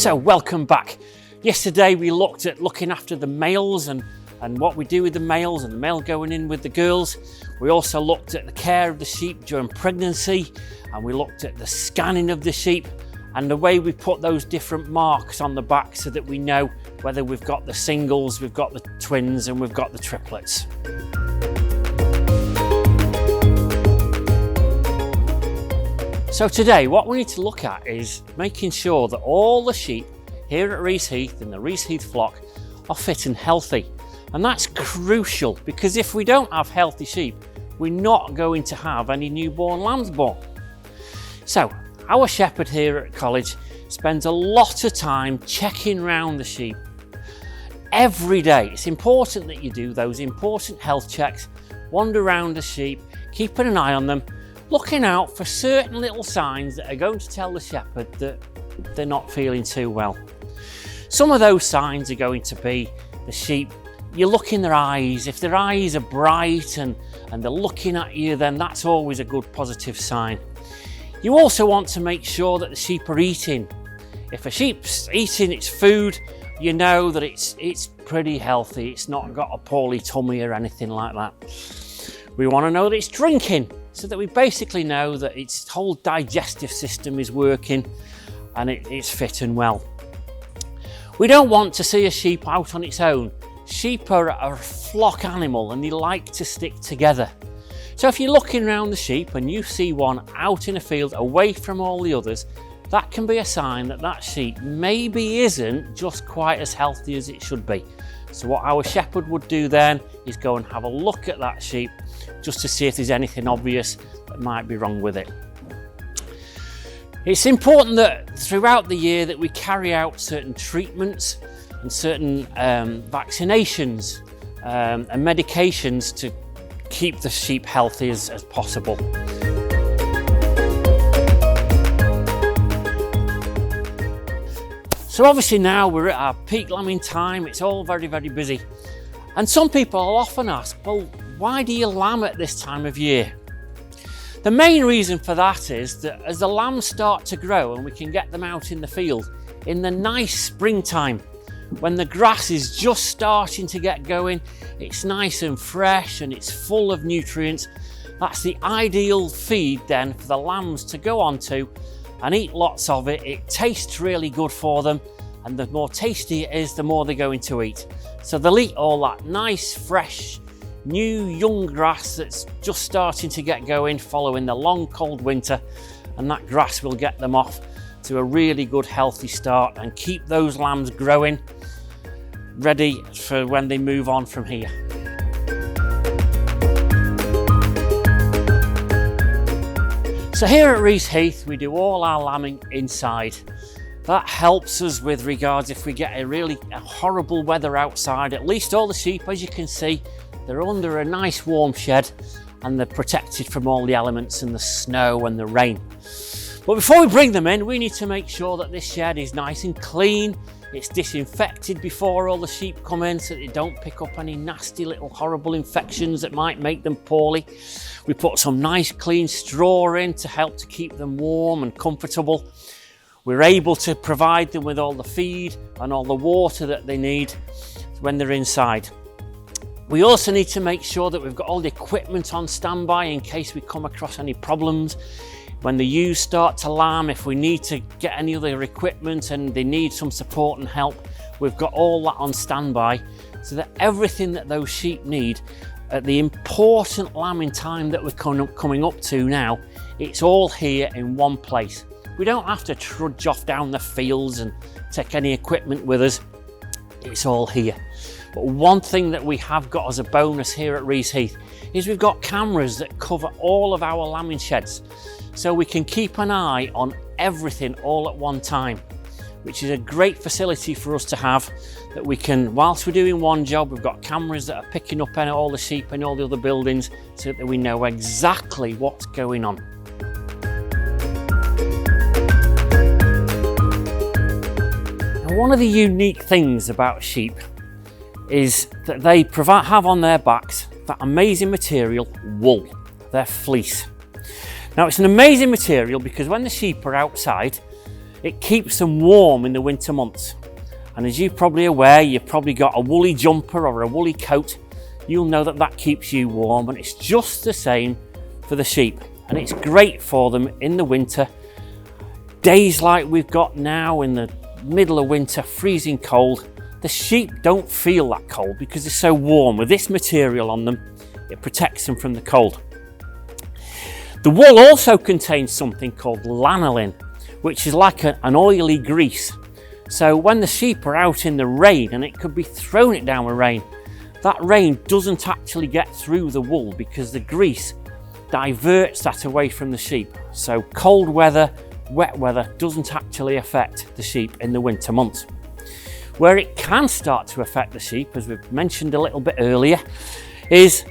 So welcome back. Yesterday we looked at looking after the males and what we do with the males and the male going in with the girls. We also looked at the care of the sheep during pregnancy, and we looked at the scanning of the sheep and the way we put those different marks on the back so that we know whether we've got the singles, we've got the twins and we've got the triplets. So today what we need to look at is making sure that all the sheep here at Reaseheath in the Reaseheath flock are fit and healthy. And that's crucial, because if we don't have healthy sheep, we're not going to have any newborn lambs born. So our shepherd here at college spends a lot of time checking round the sheep every day. It's important that you do those important health checks, wander around the sheep, keeping an eye on them, looking out for certain little signs that are going to tell the shepherd that they're not feeling too well. Some of those signs are going to be the sheep, you look in their eyes. If their eyes are bright and they're looking at you, then that's always a good positive sign. You also want to make sure that the sheep are eating. If a sheep's eating its food, you know that it's pretty healthy. It's not got a poorly tummy or anything like that. We want to know that it's drinking, so that we basically know that its whole digestive system is working and it's fit and well. We don't want to see a sheep out on its own. Sheep are a flock animal and they like to stick together. So if you're looking around the sheep and you see one out in a field away from all the others, that can be a sign that that sheep maybe isn't just quite as healthy as it should be. So what our shepherd would do then is go and have a look at that sheep just to see if there's anything obvious that might be wrong with it. It's important that throughout the year that we carry out certain treatments and certain vaccinations and medications to keep the sheep healthy as possible. So obviously now we're at our peak lambing time, it's all very, very busy. And some people will often ask, well, why do you lamb at this time of year? The main reason for that is that as the lambs start to grow and we can get them out in the field in the nice springtime, when the grass is just starting to get going, it's nice and fresh and it's full of nutrients. That's the ideal feed then for the lambs to go onto and eat lots of it. It tastes really good for them, and the more tasty it is, the more they're going to eat. So they'll eat all that nice, fresh, new young grass that's just starting to get going following the long cold winter, and that grass will get them off to a really good healthy start and keep those lambs growing, ready for when they move on from here. So here at Reaseheath we do all our lambing inside. That helps us with regards if we get a horrible weather outside. At least all the sheep, as you can see, they're under a nice warm shed and they're protected from all the elements and the snow and the rain. But before we bring them in, we need to make sure that this shed is nice and clean. It's disinfected before all the sheep come in so that they don't pick up any nasty little horrible infections that might make them poorly. We put some nice clean straw in to help to keep them warm and comfortable. We're able to provide them with all the feed and all the water that they need when they're inside. We also need to make sure that we've got all the equipment on standby in case we come across any problems. When the ewes start to lamb, if we need to get any other equipment and they need some support and help, we've got all that on standby so that everything that those sheep need at the important lambing time that we're coming up to now, it's all here in one place. We don't have to trudge off down the fields and take any equipment with us. It's all here. But one thing that we have got as a bonus here at Reaseheath is we've got cameras that cover all of our lambing sheds. So we can keep an eye on everything all at one time, which is a great facility for us to have, that we can, whilst we're doing one job, we've got cameras that are picking up all the sheep and all the other buildings so that we know exactly what's going on. Now, one of the unique things about sheep is that they have on their backs that amazing material, wool, their fleece. Now it's an amazing material because when the sheep are outside, It keeps them warm in the winter months. And as you're probably aware, you've probably got a woolly jumper or a woolly coat. You'll know that that keeps you warm, and it's just the same for the sheep. And it's great for them in the winter. Days like we've got now in the middle of winter, freezing cold, the sheep don't feel that cold because they're so warm. With this material on them, it protects them from the cold. The wool also contains something called lanolin, which is like an oily grease. So when the sheep are out in the rain, and it could be thrown it down with rain, that rain doesn't actually get through the wool because the grease diverts that away from the sheep. So cold weather, wet weather doesn't actually affect the sheep in the winter months. Where it can start to affect the sheep, as we've mentioned a little bit earlier, is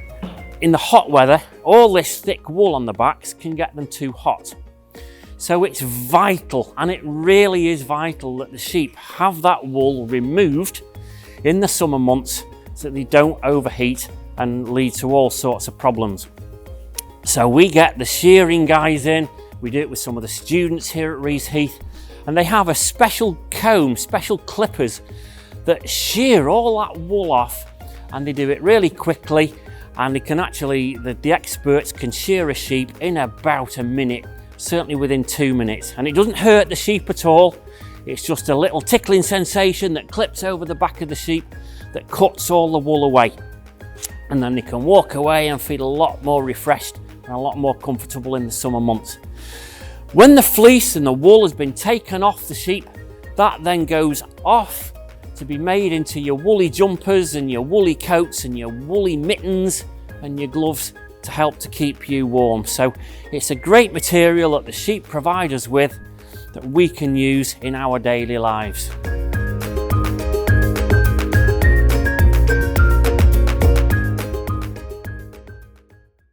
in the hot weather. All this thick wool on the backs can get them too hot. So it's vital, and it really is vital, that the sheep have that wool removed in the summer months so that they don't overheat and lead to all sorts of problems. So we get the shearing guys in, we do it with some of the students here at Reaseheath, and they have a special comb, special clippers that shear all that wool off, and they do it really quickly, and they can actually, the experts can shear a sheep in about a minute, certainly within 2 minutes, and it doesn't hurt the sheep at all. It's just a little tickling sensation that clips over the back of the sheep that cuts all the wool away, and then they can walk away and feel a lot more refreshed and a lot more comfortable in the summer months. When the fleece and the wool has been taken off the sheep, that then goes off to be made into your woolly jumpers and your woolly coats and your woolly mittens and your gloves to help to keep you warm. So it's a great material that the sheep provide us with that we can use in our daily lives.